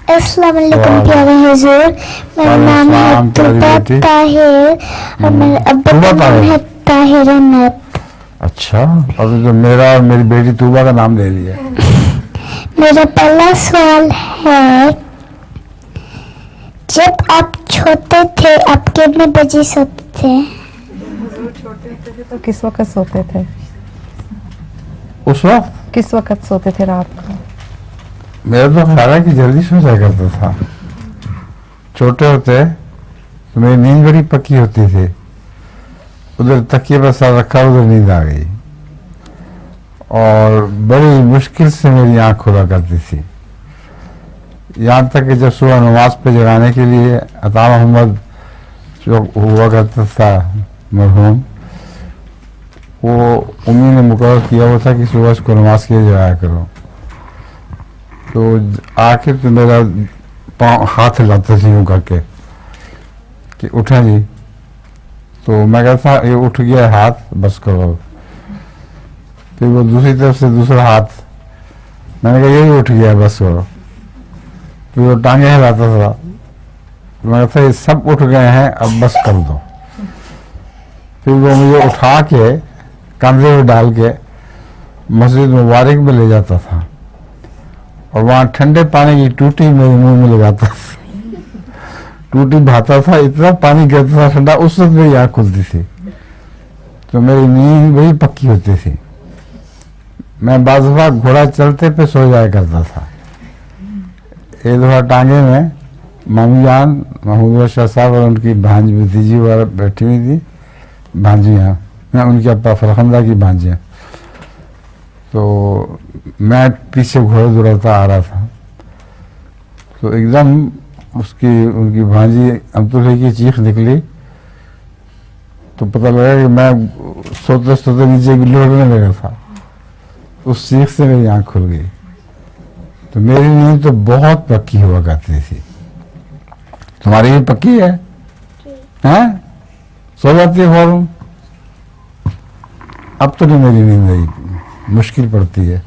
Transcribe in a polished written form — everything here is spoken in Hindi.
अस्सलाम वालेकुम प्यारे हुजूर, मेरा नाम है तूबा ताहिर और मेरे अब्बा का नाम है ताहिर अनत। अच्छा, अब तो मेरा और मेरी बेटी तूबा का नाम ले लिया। मेरा पहला सवाल है, जब आप छोटे थे आप कितने बजे सोते थे? छोटे थे तो किस वक्त सोते थे? उस वक्त किस वक्त सोते थे रात को? मेरा तो ख्याल है कि जल्दी सो जाया करता था। छोटे होते तो मेरी नींद बड़ी पक्की होती थी, उधर तकिए पर सर रखा उधर नींद आ गई और बड़ी मुश्किल से मेरी आंख खुला करती थी। यहाँ तक कि जब सुबह नमाज पे जगाने के लिए अता मोहम्मद जो हुआ करता था मरहूम, वो उम्मी ने मुकर्रर किया हुआ था कि सुबह इसको नमाज के लिए जगाया करो। तो आखिर तो मेरा पाँव हाथ हिलाता थी यूँ करके कि उठा जी, तो मैं कहता ये उठ गया हाथ, बस करो। फिर वो दूसरी तरफ से दूसरा हाथ, मैंने कहा यही उठ गया, बस करो। फिर वो टांगे हिलाता था, मैं कहता ये सब उठ गए हैं, अब बस कर दो। फिर वो मुझे उठा के कंधे में डाल के मस्जिद मुबारक में ले जाता था और वहाँ ठंडे पानी की टूटी मेरे मुंह में लगाता था। टूटी बहाता था, इतना पानी गिरता था ठंडा, उस वक्त मेरी आँख खुलती थी तो मेरी नींद बड़ी पक्की होती थी। मैं बाज़ दफ़ा घोड़ा चलते पे सो जाया करता था। एक दफ़ा टांगे में मामी जान महमूद बादशाह साहब और उनकी भांज भतीजी वगैरह बैठी हुई थी, भांजियाँ, मैं उनके अब्बा फरखंदा की भांजियाँ, तो मैं पीछे घोड़े दौड़ाता आ रहा था, तो एकदम उनकी भांजी अब्दुल्ला की चीख निकली, तो पता लगा कि मैं सोते सोते नीचे गिरने लगा था। उस चीख से मेरी आँख खुल गई। तो मेरी नींद तो बहुत पक्की हुआ करती थी। तुम्हारी भी पक्की है? हैं? सो जाती है फौरन? अब तो नहीं मेरी नींद आई, मुश्किल पड़ती है।